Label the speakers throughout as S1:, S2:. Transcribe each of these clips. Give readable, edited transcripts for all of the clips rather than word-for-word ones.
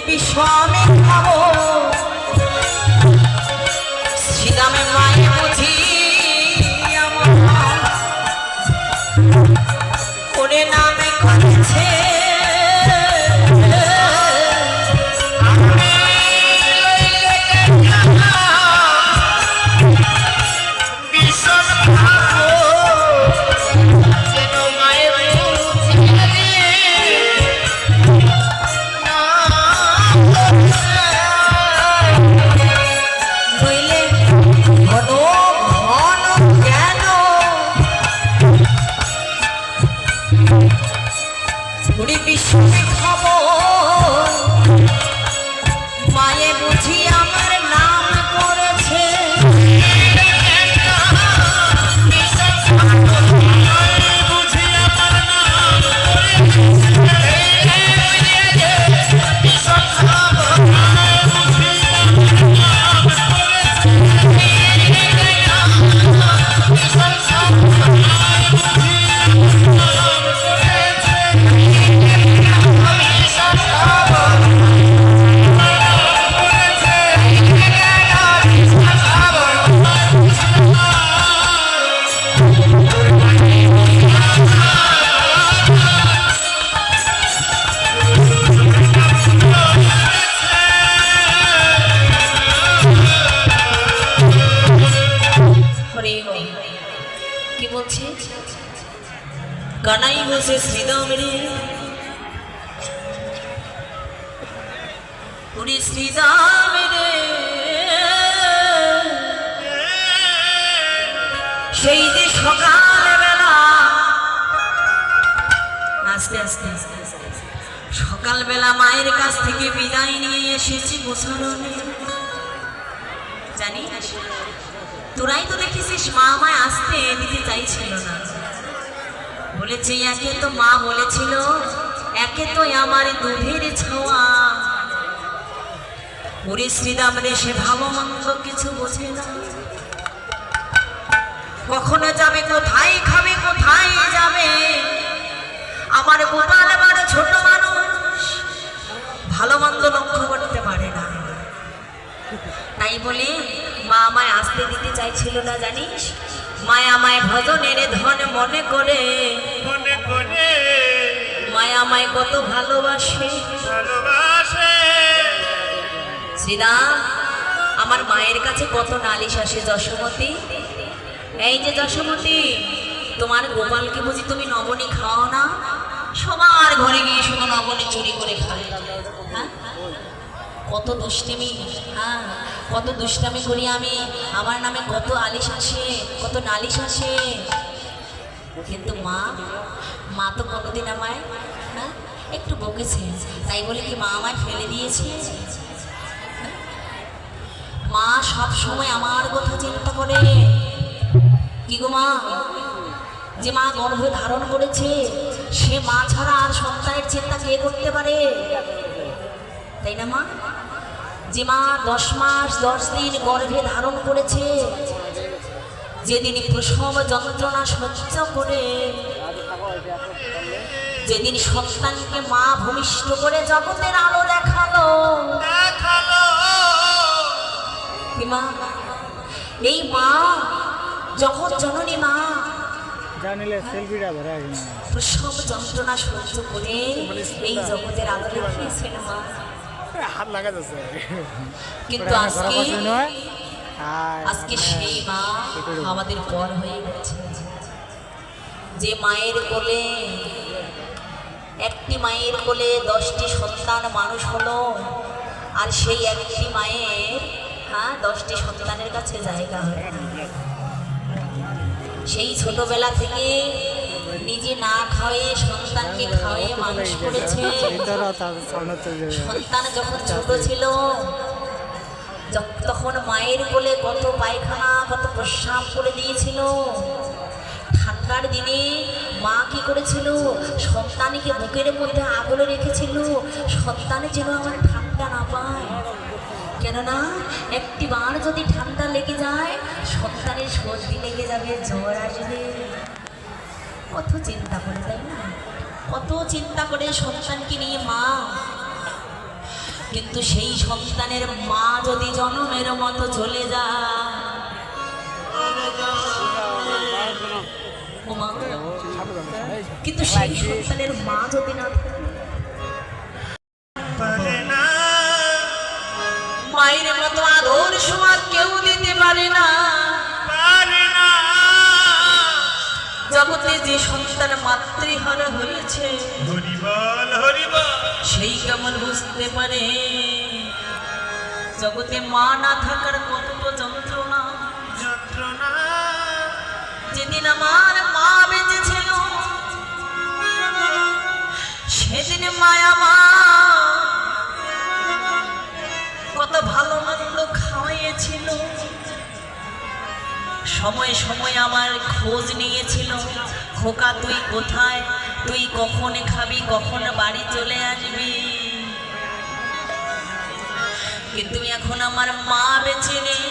S1: বিশ্ব আমি খাবো শ্রীরামের মায়ে বুঝি আমার ওরে নামে করেছে কানাই বসে শ্রীরাম রে পুরি শ্রীরাম রে সেই যে সকালবেলা আস্তে আস্তে সকালবেলা মায়ের কাছ থেকে বিদায় নিয়ে এসেছি গোছানো জানি তোরাই তো দেখেছিস মা আমায় আসতে দিতে চাইছিল না বলেছে একে তো মা বলেছিল একে তো আমার দুধের ছোঁয়া ওরে শ্রীরাম রে সে ভালো মন্দ কিছু বোঝে না কখনো যাবে কোথায় খাবে কোথায় যাবে আমার গোপাল বড় ছোট মানুষ ভালো মন্দ লক্ষ্য করতে পারে না তাই বলে মা আমায় আসতে দিতে চাইছিল না জানিস মায়া মায় ভজনের ধন মনে করে মায়া মায় কত ভালোবাসে শ্রীরাম আমার মায়ের কাছে কত নালিশ আসে যশোমতী এই যে যশোমতী তোমার গোপালকে বুঝি তুমি নবনী খাও না সবার ঘরে গিয়ে শুধু নবনী চুরি করে খায় হ্যাঁ কত দুষ্টামি হ্যাঁ কত দুষ্টামি করি আমি আমার নামে কত আলিশ আসে কত নালিশ আসে কিন্তু মা তো কোনোদিন আমায় হ্যাঁ একটু বকেছে তাই বলে কি মা আমায় ফেলে দিয়েছে মা সব সময় আমার কথা চিন্তা করে কি গো মা যে মা গর্ভে ধারণ করেছে সে মা ছাড়া আর সন্তানের চিন্তা কে করতে পারে তাই না মা যে মা 10 মাস 10 দিন গর্ভে ধারণ করেছে যেদিন প্রসব যন্ত্রণা সহ্য করে যেদিন সন্তানকে মা ভূমিষ্ঠ করে জগতের আলো দেখালো মা এই মা জগৎ জননী মা
S2: জানিলে সেলফিটা ধরা
S1: প্রসব যন্ত্রণা সহ্য করে এই জগতের আলো দেখিয়েছেন মা
S2: হাত লাগা যাচ্ছে
S1: কিন্তু আজকে সেই মা আমাদের পর হয়ে গেছে যে মায়ের কোলে একটি মায়ের কোলে 10টি সন্তান মানুষ হলো আর সেই একটি মায়ের 10টি সন্তানের কাছে জায়গা হয় সেই ছোটবেলা থেকে নিজে না খাওয়ে সন্তানকে খাওয়ে মানুষ করেছে সন্তান যখন ছোট ছিল তখন মায়ের কোলে কত পায়খানা কত প্রস্রাব করে দিয়েছিল ঠান্ডার দিনে মা কি করেছিল সন্তানকে বুকের মধ্যে আগলে রেখেছিল সন্তানে যেন আমার ঠান্ডা না পায় কেননা একটি বার যদি ঠান্ডা লেগে যায় সন্তানের সর্দি লেগে যাবে জ্বর আসবে কত চিন্তা করে তাই না কত চিন্তা করে সন্তানকে নিয়ে মা কিন্তু সেই সন্তানের মা যদি জনমের মতো চলে যায়, ও মা, কিন্তু সেই সন্তানের মা যদি না থাকে, মায়ের মতো আদর সোহাগ কেউ দিতে পারে না। জগতে যে সন্তান মাতৃহারা হয়েছে সেই কেমন বুঝতে পারে জগতে মা না থাকার কত যন্ত্রণা। যেদিন আমার মা বেঁচে ছিল সেদিন মায়া মা কত ভালো মন্দ খাওয়াইয়েছিল, সময় সময় আমার খোঁজ নিয়েছিল, খোকা তুই কোথায়, তুই কখন খাবি, কখন বাড়ি চলে আসবি। কিন্তু এখন আমার মা বেঁচে নেই,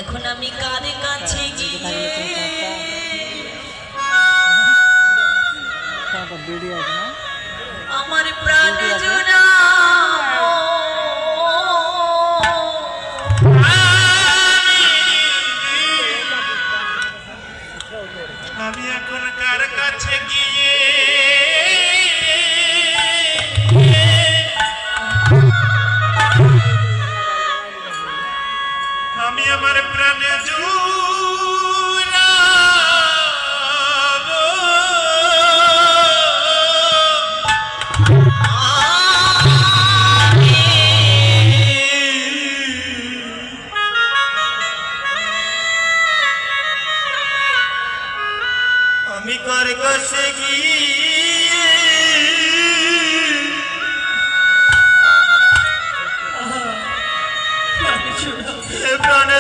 S1: এখন আমি কারে কাছে গিয়ে আমার প্রাণ জোড়াবো।
S3: আমি এখন কার কাছে গিয়ে আমি আমার প্রাণে জুড়াবো। আমি কার কাছে গিয়ে প্রাণে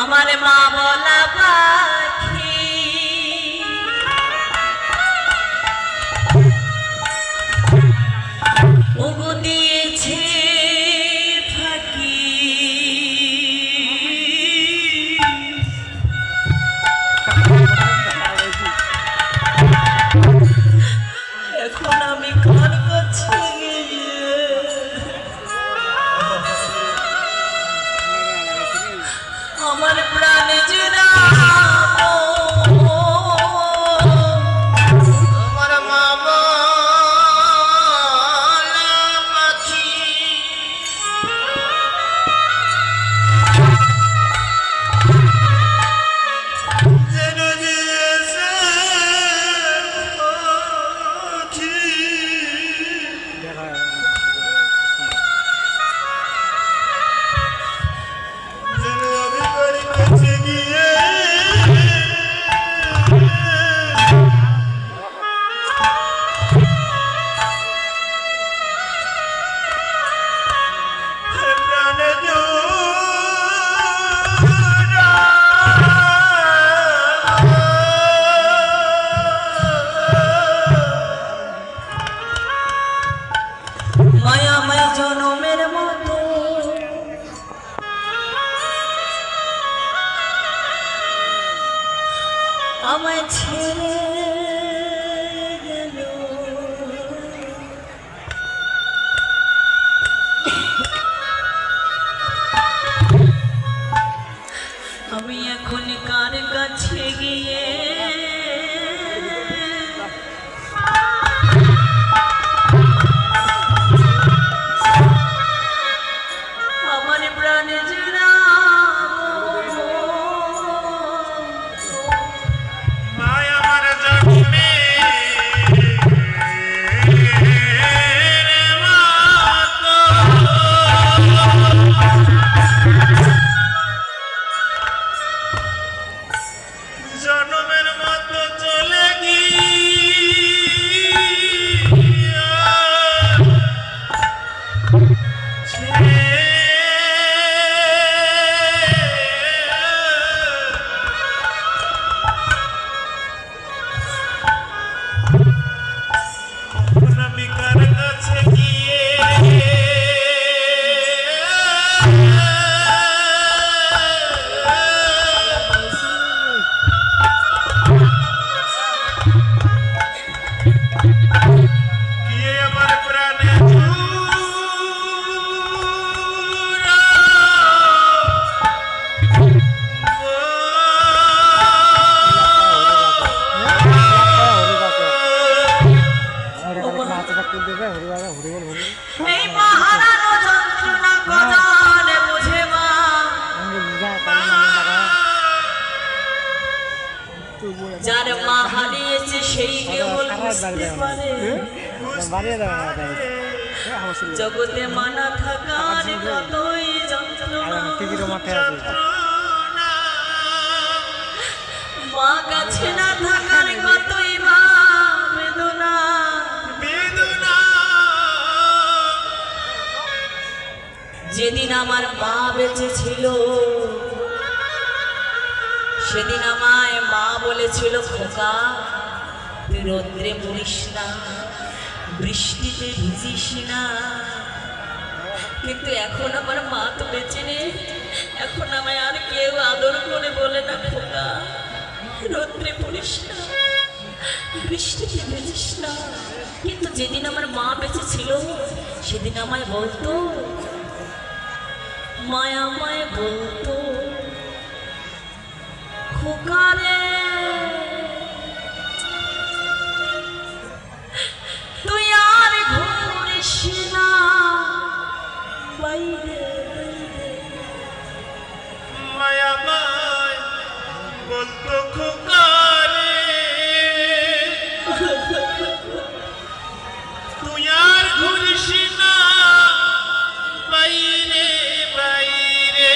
S1: আমার মা বলা পাখি ওগো দিয়েছে ফাঁকি, এখন আমি কার কাছে গিয়ে আমার প্রাণে জুড়াবো।
S3: আমার মা বলা পাখি যেন দিয়েছে পাখি। যেন আমি কার কাছে গিয়ে প্রাণে
S1: মায়াময় জনমের মতো আমায় ছেড়ে গেল, আমি এখন কার কাছে গিয়ে আমার প্রাণে জুড়াবো।
S3: মায় আমার
S2: তুলতে যায় হরিবারে হরিবল হরিবল
S1: এই মহারানো যন্ত্রণা গজালে বুঝে মা
S2: আমাকে বুঝা তাই মানে টাকা তুই বলে
S1: যার মা হারিয়েছে সেই কেবল বুঝতে পারে
S2: বাড়িয়ে দেবে না তাই
S1: জগতে মানা থাকার কতই যন্ত্রণা
S2: টিকিটের মাঠে আছে
S1: মা কাছে না থাকার কতই মা বেদনা
S3: বেদনা
S1: যেদিন আমার মা বেঁচে ছিল সেদিন আমায় মা বলেছিল খোকা তুই রৌদ্রে মরিস না বৃষ্টিতে ভিজিস না কিন্তু এখন আমার মা তো বেঁচে নেই এখন আমায় আর কেউ আদর করে বলে না খোকা রৌদ্রে পড়িস না বৃষ্টিতে ভিজিস না কিন্তু যেদিন আমার মা বেঁচে ছিল সেদিন আমায় বলতো মায়া আমায় বলতো খোকারে তুই আর ঘুরিস না বাইরে
S3: মায়া মায় বলতো খোকারে তুই আর ঘুরিস না বাইরে বাইরে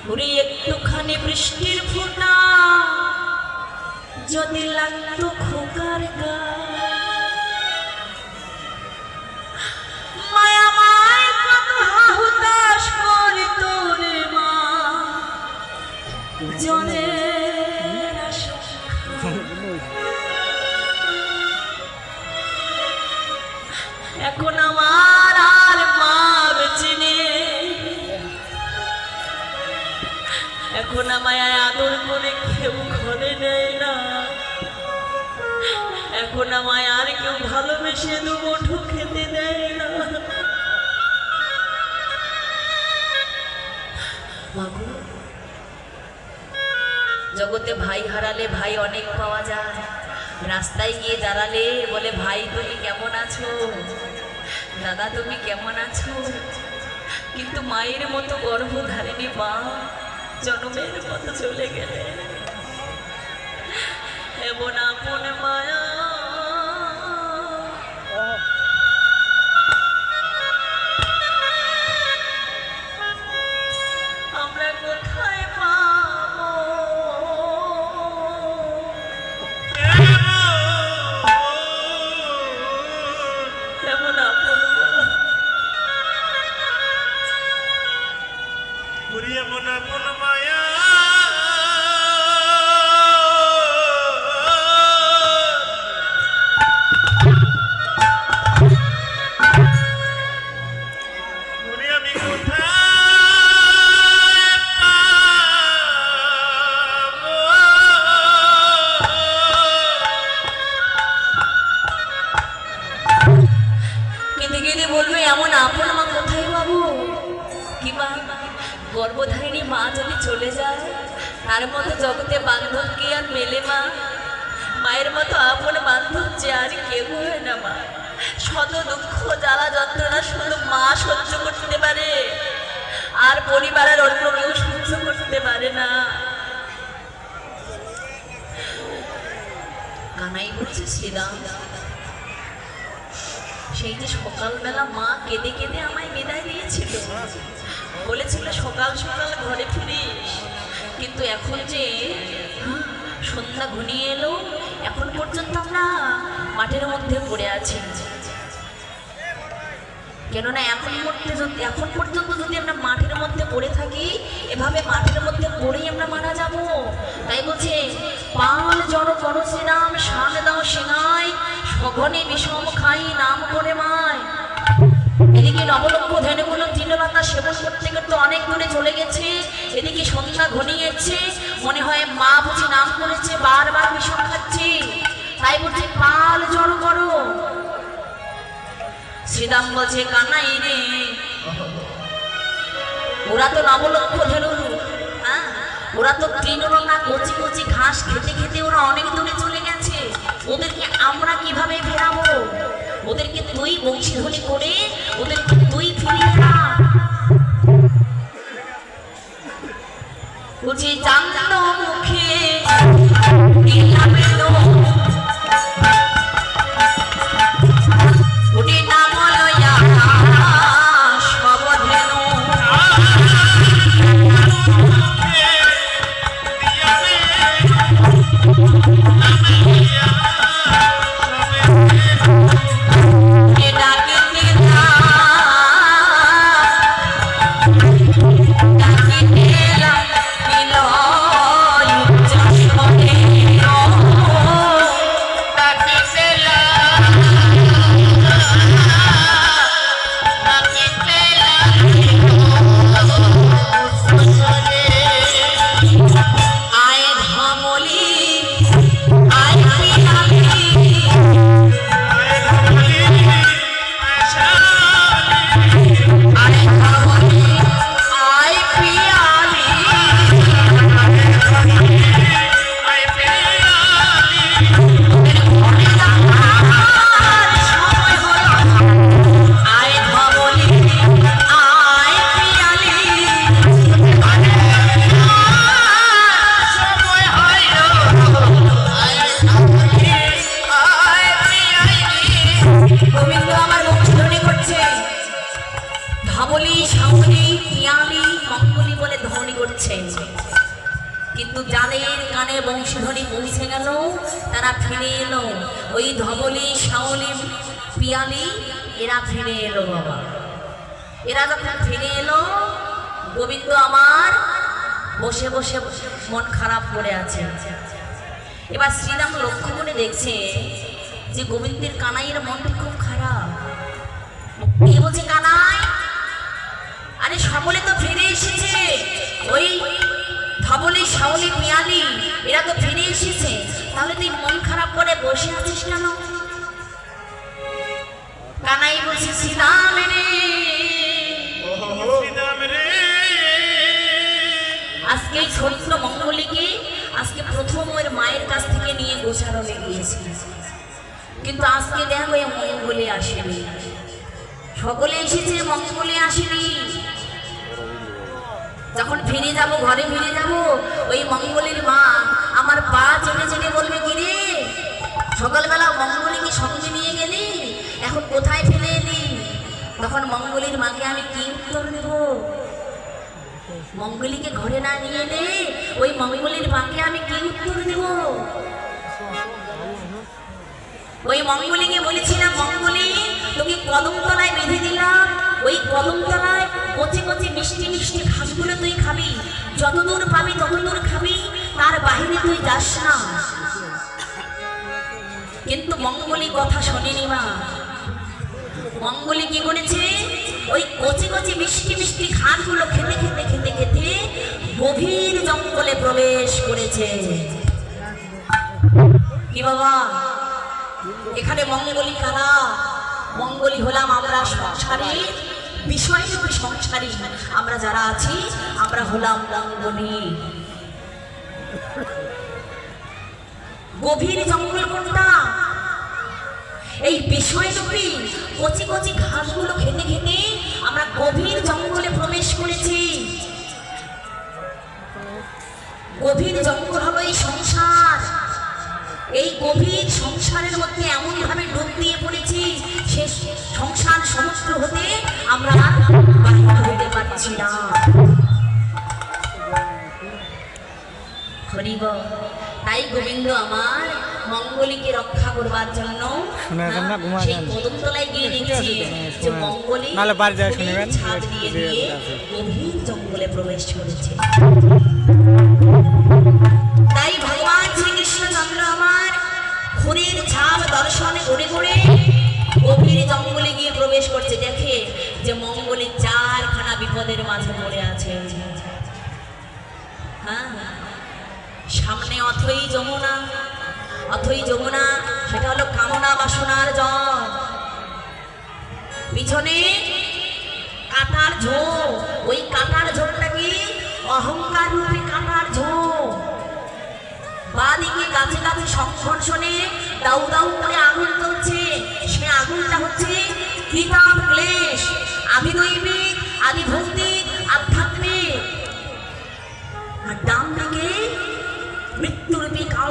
S1: ঘুরে একটুখানি বৃষ্টির ফোঁটা যদি লাগতো খোকার গায়ে মায়া মায় কত হুতাশ করে তোরে মা জনের আশঙ্কা এখন আমার আর মা বেঁচে নেই এখন আমায় আদর করে কেউ ঘরে নেয় না এখন আমায় আর কেউ ভালোবেসে দু মুঠো খেতে দেয় না মাগো জগতে ভাই হারালে ভাই অনেক পাওয়া যায় রাস্তায় গিয়ে দাঁড়ালে বলে ভাই তুমি কেমন আছো দাদা তুমি কেমন আছো কিন্তু মায়ের মতো গর্ভধারিণী মা জনমের মতো চলে গেলে এমন আপন মায়া আমরা কোথায় পাবো এমন আপন মা
S3: ঘুরিয়ে মনে মন মায়া ঘুরে আমি কোথায় পাবো?
S1: কেঁদে কেঁদে বলবে এমন আপন মা কোথায় পাবো কি মা গর্ভধারিণী মা যদি চলে যায় তার মতো জগতে বান্ধব কি আর মেলে মা মায়ের মতো আপন বান্ধব যে আর কেউ হয় না মা শত দুঃখ জ্বালা যন্ত্রণা শুধু মা সহ্য করতে পারে আর পরিবারের অন্য কেউ সহ্য করতে পারে না কানাই বলছে শ্রীরাম সেই যে সকালবেলা মা কেঁদে কেঁদে আমায় বিদায় দিয়েছিল বলেছিল সকাল সকাল ঘরে ফিরিস কিন্তু এখন যে সন্ধ্যা ঘনিয়ে এলো এখন পর্যন্ত আমরা মাঠের মধ্যে পড়ে আছি কেননা এখন পর্যন্ত যদি আমরা মাঠের মধ্যে পড়ে থাকি এভাবে মাঠের মধ্যে পড়েই আমরা মারা যাব তাই বলছে পাল জড় করো শ্রীরাম শান দাও সেনাই সঘনে বিষম খাই নাম করে মায় এদিকে নবলক্ষ ধেনুগুলো তৃণলতা সেবন করতে করতে অনেক দূরে চলে গেছে এদিকে সন্ধ্যা ঘনিয়েছে মনে হয় মা বুঝি নাম করেছে বারবার বিষম খাচ্ছে তাই বলছে পাল জড় করো শ্রীরাম বলছে কানাই রে ওরা তো নবলক্ষ ধেনু হ্যাঁ ওরা তো তৃণলতা কচি কচি ঘাস খেতে খেতে ওরা অনেক দূরে চলে গেছে ওদেরকে আমরা কিভাবে ফেরাবো তুই বংশীধ্বনি করে ওদের তুই ফিরিয়ে না। বলছি চান্দ মুখে দিলাম এলো, উনি নাম লয়া সবধেনু। কিন্তু যাদের কানে বংশীধ্বনি পৌঁছে গেল তারা ফিরে এলো। ওই ধবলি শাওলি পিয়ালি এরা ফিরে এলো বাবা। এরা যখন ফিরে এলো, গোবিন্দ আমার বসে বসে মন খারাপ করে আছে। এবার শ্রীরাম লক্ষ্য করে দেখছে যে গোবিন্দের কানাইয়ের মনটা খুব খারাপ। কি বলছে কানাই, আরে সকলে তো ফিরে এসেছে, ওই ধবলি শাওলি পিয়ালি এরা তো ফিরে এসেছে, তাহলে তুই মন খারাপ করে বসে আছিস কেন? কানাই বলছে শ্রীরাম রে, আজকে ছোট্ট মঙ্গলীকে আজকে প্রথম ওর মায়ের কাছ থেকে নিয়ে গোচারণে গিয়েছি, কিন্তু আজকে দেখো ওই মঙ্গলী আসেনি। সকলে এসেছে, মঙ্গলী আসেনি। যখন ফিরে যাব, ঘরে ফিরে যাব, ওই মঙ্গলীর মা আমার পা চেটে চেটে বলবে, কি রে সকালবেলা মঙ্গলীকে সঙ্গে নিয়ে গেলি, এখন কোথায় ফেলে এলি? তখন মঙ্গলীর মাকে আমি কি উত্তর দেব? মঙ্গলীকে ঘরে না নিয়ে এলে ওই মঙ্গলীর মাকে আমি কি উত্তর দেব? ওই মঙ্গলীকে বলেছিলাম, মঙ্গলী তোকে কদমতলায় বেঁধে দিলাম, ওই কদমতলায় কচি কচি মিষ্টি মিষ্টি ঘাসগুলো তুই খাবি, যতদূর পাবি ততদূর খাবি, তার বাহিরে তুই যাস না। কিন্তু মঙ্গলী কথা শোনেনি মা। মঙ্গলী কি করেছে, ওই কচি কচি মিষ্টি মিষ্টি ঘাসগুলো খেতে খেতে খেতে খেতে গভীর জঙ্গলে প্রবেশ করেছে। কি বাবা, এখানে মঙ্গলী কারা? মঙ্গলী হলাম আমরা সংসারী, বিষয়রূপী সংসারী আমরা যারা আছি, আমরা হলাম মঙ্গলী। গভীর জঙ্গল কোনটা? এই বিষয়রূপী কচি কচি ঘাসগুলো খেতে খেতে আমরা গভীর জঙ্গলে প্রবেশ করেছি। গভীর জঙ্গল হলো এই সংসার। এই গভীর সংসারের মধ্যে এমন ভাবে ডুব দিয়ে পড়েছি, সে সংসার সমস্ত হতে আমরা বাহির হতে পারছি না। হরিব, তাই গোবিন্দ আমার মঙ্গলীকে রক্ষা করবার জন্য সেই কদমতলায় গিয়ে দেখছি যে মঙ্গলী ছাদ দিয়ে দিয়ে গভীর জঙ্গলে প্রবেশ করেছে। তাই ভগবান শ্রীকৃষ্ণচন্দ্র আমার খুনের ছাপ দর্শনে ঘুরে ঘুরে গভীর জঙ্গলে গিয়ে প্রবেশ করছে। দেখে যে মঙ্গলী চারখানা বিপদের মাঝে পড়ে আছে। হ্যাঁ, সামনে অথই যমুনা, অথই যমুনা সেটা হলো কামনা বাসনার জল, পিছনে কাঁটার ঝোপ, ওই কাঁটার ঝোপটা কি অহংকার রূপে কাঁটার ঝোপ। বাদিকে গাছে গাছে সংঘর্ষণে দাউ দাউ করে আগুন জ্বলছে, সে আগুনটা হচ্ছে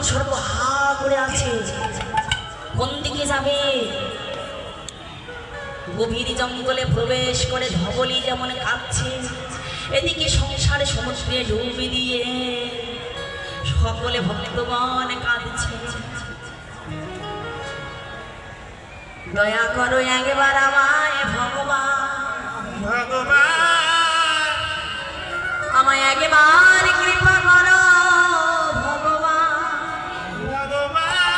S1: সর্ব হা করে আছে, কোন দিকে যাবে? গভীর জঙ্গলে প্রবেশ করে ধবলি যেমন কাঁদছে, এদিকে সংসারে সমুদ্রে ডুবে দিয়ে সকলে ভক্তগণ কাঁদছে। দয়া করো একবার আমায় ভগবান,
S3: ভগবান
S1: আমায় একবার কৃপা করো ভগবান।
S3: ভগবান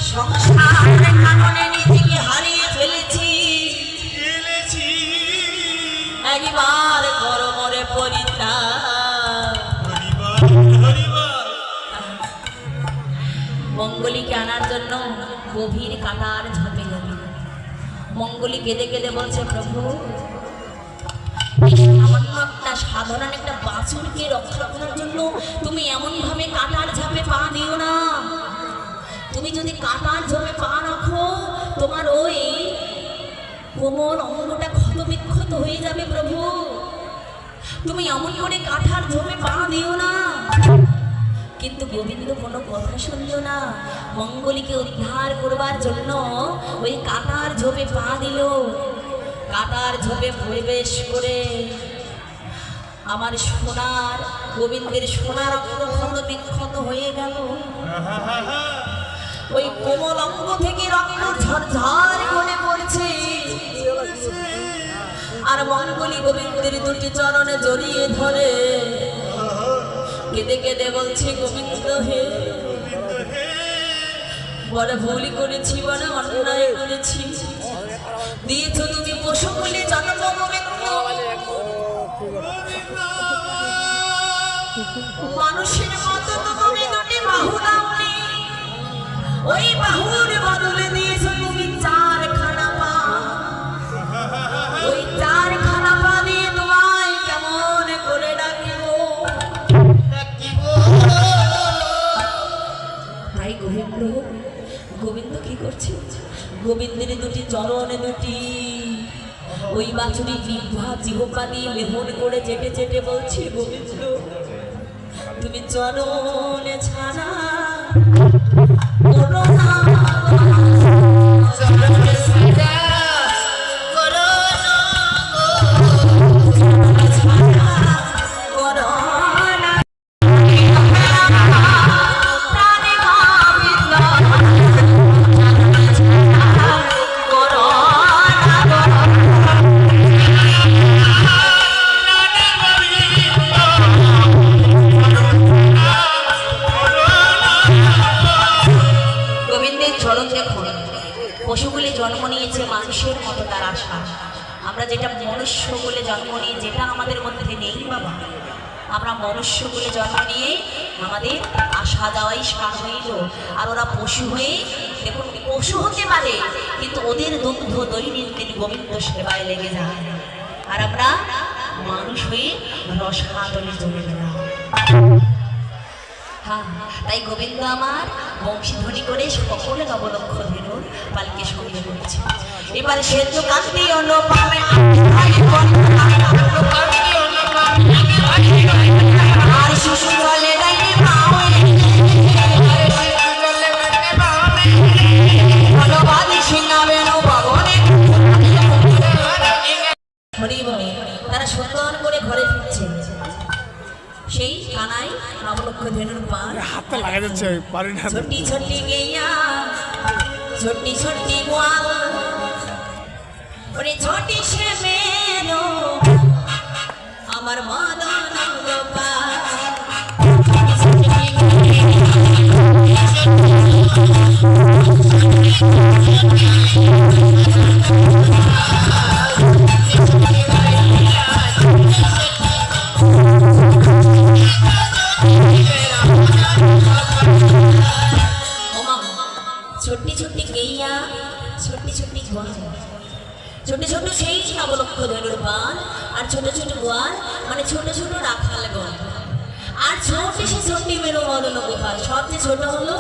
S1: সংসারের কারণে নিজেকে হারিয়ে ফেলেছি,
S3: গেলেছি
S1: একবার করো মরে পরিত্রাণ।
S3: হরিবল হরিবল
S1: মঙ্গলীকে আনার জন্য গভীর কাটার ঝাঁপে গেল। মঙ্গলী কেঁদে কেঁদে বলছে, প্রভু এই সামান্য একটা সাধারণ একটা বাছুরকে রক্ষা করার জন্য তুমি এমন ভাবে কাটার ঝাঁপে পা দিও না। তুমি যদি কাটার ঝাঁপে পা রাখো, তোমার ওই কোমল অঙ্গটা ক্ষত বিক্ষত হয়ে যাবে প্রভু। তুমি এমন করে কাটার ঝোপে পা দিও না। কিন্তু গোবিন্দ কোনো কথা শুনল না। মঙ্গলীকে উদ্ধার করবার জন্য ওই কাটার ঝোপে পা দিল। কাটার ঝোপে প্রবেশ করে আমার সোনার গোবিন্দের সোনার অঙ্গ ক্ষত বিক্ষত হয়ে গেল। ওই কোমল অঙ্গ থেকে রক্ত ঝরঝর করে পড়ছে। আর মঙ্গলী গোবিন্দের দুটি চরণে জড়িয়ে ধরে কেঁদে কেঁদে বলছে, গোবিন্দ হে, বড় ভুল করেছি, বড় অন্যায় করেছি। দিয়েছ তুমি পশু বলে জন্ম গোবিন্দ, মানুষের মতো তো তুমি দুটি বাহু দাওনি। ওই বাহুর বদলে দিয়েছ তুমি চারখানা পা। ওই চারখানা পা দিয়ে তোমায় কেমন করে ডাকিব? তাই গোবিন্দ গোবিন্দ কি করছে? গোবিন্দের দুটি চরণে দুটি ওই বাছুরি জিহ্বা দিয়ে লেহন করে চেটে চেটে বলছে, গোবিন্দ তুমি চরণে ছাড়া করো না, চরণে ছাড়া করো না, চরণে ছাড়া করো না। প্রাণে গোবিন্দ চরণে ছাড়া করো না। গোবিন্দের চরণ দেখুন। পশুগুলি জন্ম নিয়েছে মানুষের মতো, তার আশা। আমরা যেটা মনুষ্য বলে জন্ম নিয়ে, যেটা আমাদের মধ্যে নেই বাবা, আমরা মনুষ্য বলে জন্ম নিয়ে আমাদের আশা যাওয়াই সার হইল। আর ওরা পশু হয়ে, দেখুন পশু হতে পারে কিন্তু ওদের দুগ্ধ দৈনন্দিন গোবিন্দ সেবায় লেগে যায়। আর আমরা মানুষ হয়ে রসাতলে চলে গেলাম। হ্যাঁ, তাই গোবিন্দ আমার বংশীধ্বনি করে সকলে নবলক্ষ ধেনুর পালকে সঙ্গে করেছে। এবার সেদ্ধ কান্তি অনুপমে আর শিশু জলে ডাইনি মাওয়ে ভগবানী সিংহাবেন ভগবানে হরি বলে তারা সুন্দর করে ঘরে ফিরছে। সেই কানাই নবলক্ষ ধেনুর পান
S2: হাতটা লাগা যাচ্ছে, পারি না।
S1: ছোটি ছোটি গেইয়া ছোটি ছোটি গোয়াল, ওরে ছোটি সে মেরো আমার মদন গোপাল। ছোট্টি ছোট্টি গেইয়া ছোট্টি ছোট্টি গোয়াল, ছোট ছোট সেই নবলক্ষ ধনুর পান। আর ছোট ছোট গোয়াল মানে ছোট ছোট রাখাল গোয়াল। আর ছোট সে ছোট্টি মেরো মদন গোপাল, সবচেয়ে ছোট হলো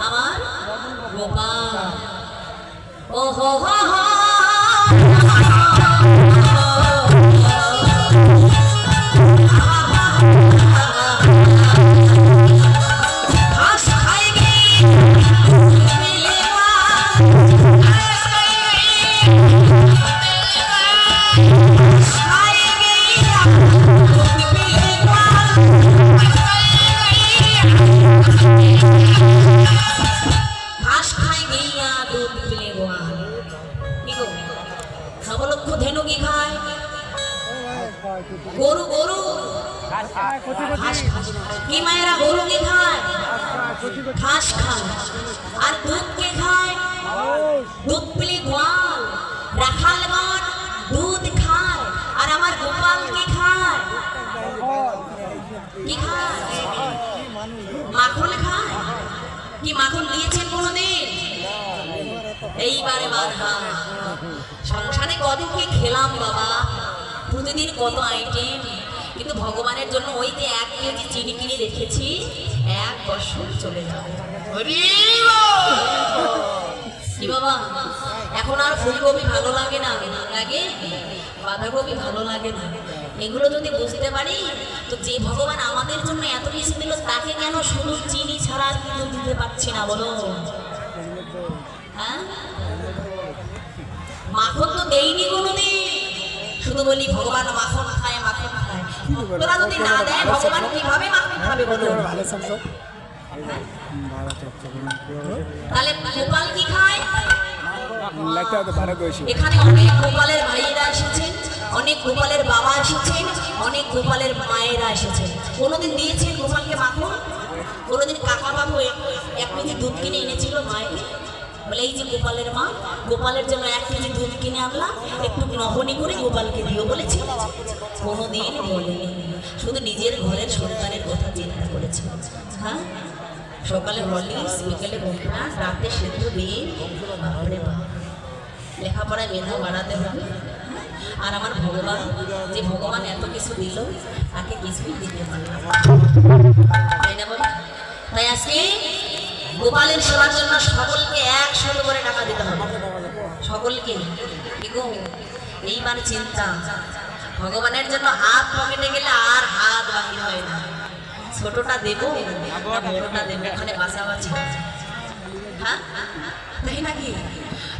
S1: আমার গোপাল। ও হো হো হো খেয়া দুধ পেলে গোয়াল। কি গো নবলক্ষ ধেনু কি খায়? গরু গরু ঘাস খায়। কি মায়েরা গরু কি খায়? ঘাস খায়। আর দুধ কে খায়? দুধ পেলে গোয়াল। রাখালগণ দুধ খায়। আর আমার গোপাল কি খায়? কি খায়? মাখন খায়। কি মাখন দিয়েছেন কোনোদিন? এইবারে বাধা। সংসারে কদিন কি খেলাম বাবা, প্রতিদিন কত আইটেম, কিন্তু ভগবানের জন্য ওই যে 1 কেজি চিনি কিনে রেখেছি, 1 বছর চলে যাবে। কি বাবা এখন আর ফুলকপি ভালো লাগে না, লাগে বাঁধাকপি ভালো লাগে না। এগুলো যদি বুঝতে পারি তো যে ভগবান আমাদের জন্য এত কিছু দিল তাকে কেন শুধু চিনি ছাড়া কিছু দিতে পারছি না বলো? হ্যাঁ মাখন তো দেইনি কোনোদিন, শুধু বলি ভগবান মাখন খায় মাখন খায়। তোরা যদি না দেয় ভগবান কিভাবে মাখন খাবে বলো? তাহলে গোপাল কি খায়? এখানে অনেক গোপালের ভাইয়েরা এসেছেন, অনেক গোপালের বাবা এসেছেন, অনেক গোপালের মায়েরা এসেছেন। কোনোদিন দিয়েছেন গোপালকে মাখন? কোনোদিন কাকা বাবু 1 কেজি দুধ কিনে এনেছিল মায়ের, বলে এই যে গোপালের মা, গোপালের জন্য 1 কেজি দুধ কিনে আনলাম, একটু নবনী করে গোপালকে দিও বলেছে? কোনোদিন বলেনি, শুধু নিজের ঘরের সন্তানের কথা চিন্তা করেছে। হ্যাঁ সকালে হরলিক্স, বিকেলে গোপনা, রাতে সেদ্ধ দিয়ে, বাপরে বাপ লেখাপড়ায় মেধা বাড়াতে হবে। আর আমার ভগবান, যে ভগবান এত কিছু দিল তাকে কিছুই দিতে পারলাম, তাই না বাবা? তাই আজকে গোপালের সেবার জন্য সকলকে 100 করে টাকা দিতে হবে, সকলকে। কি গো এইবার চিন্তা, ভগবানের জন্য হাত পকেটে গেলে আর হাত বাহির হয় না। ছোটটা দেবো না বড়টা দেবো, ওখানে বাঁচাবাচি। হ্যাঁ তাই নাকি?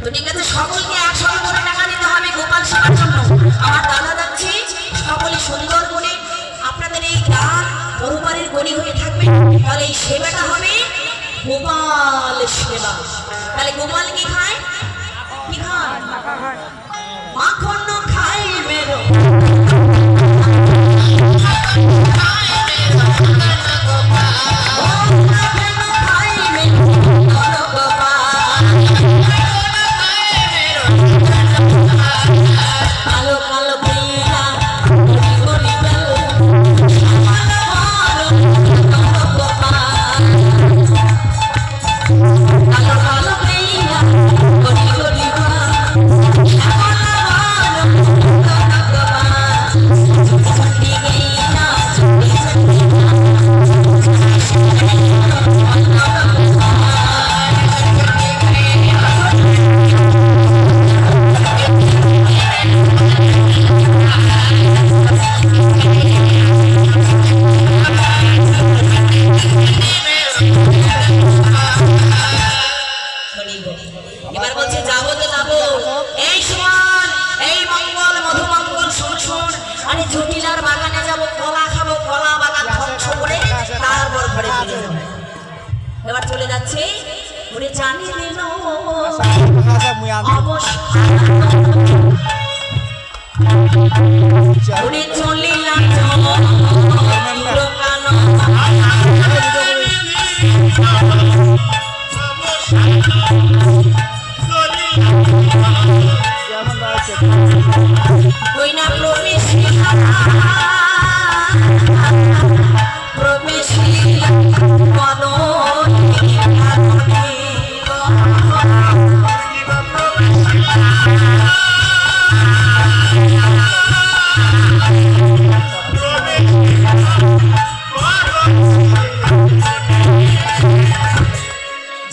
S1: তো ঠিক আছে, সকলকে 100 করে টাকা দিতে হবে গোপাল সেবার জন্য। আমার দাদা যাচ্ছি, সকলে সুন্দর করে আপনাদের এই গান পরবারের গণি হয়ে থাকবে, তাহলে এই সেবাটা হবে গোপাল সেবা। তাহলে গোপাল কি খায়? কি খায়? মাখন খায় মেরো এবার চলে যাচ্ছে উনি জানি দিল উনি চলিলাম ওই না প্রবেশ প্রবেশ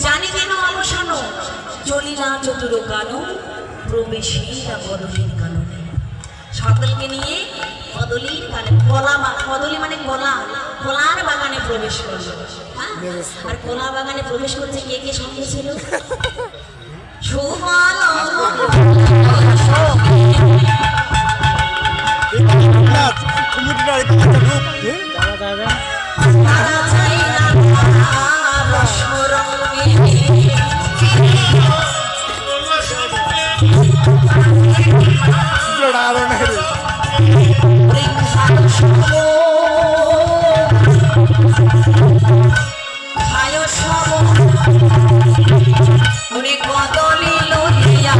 S1: জানি কেন অবসান চলিলা চতুর কানো প্রবেশীরা বদলির কাননে। সকলকে নিয়ে কদলির কানে, কদলি মানে কলা, কলার বাগানে প্রবেশ করলো। হ্যাঁ আর কলা বাগানে প্রবেশ করছে কে কে সঙ্গে ছিল? সুবল দাদা চাই না
S2: টাকা দেবে না রে।
S1: ওরে ভালো সব ভালো সব ওরে কদলি লইয়া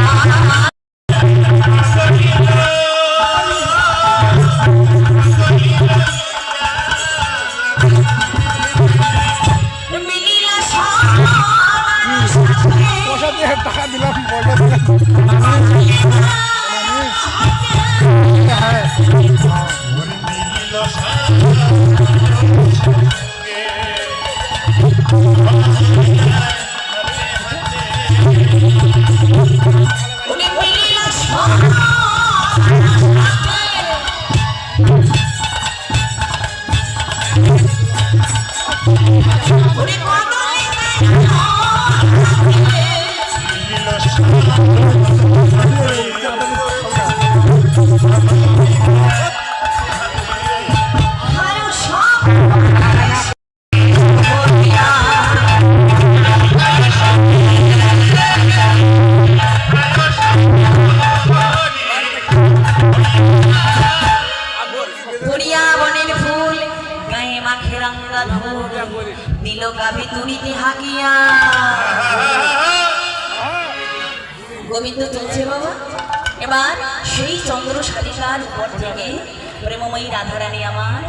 S1: মিলিলা
S2: পয়সা দিয়ে টাকা দিলাম পয়সা দিলাম হ্যাঁ
S3: ওরে মিলিল
S1: ওরে মিলিলা ওরে কদলি ভালো সব পড়িয়া বনের ফুল গায়ে মাখে রাঙ্গা ধুল দিল গাভী তুড়িতে হাগিয়া গোবিন্দ চলছে বাবা। এবার সেই চন্দ্র শালিকার উপর থেকে প্রেমময়ী রাধারানী আমার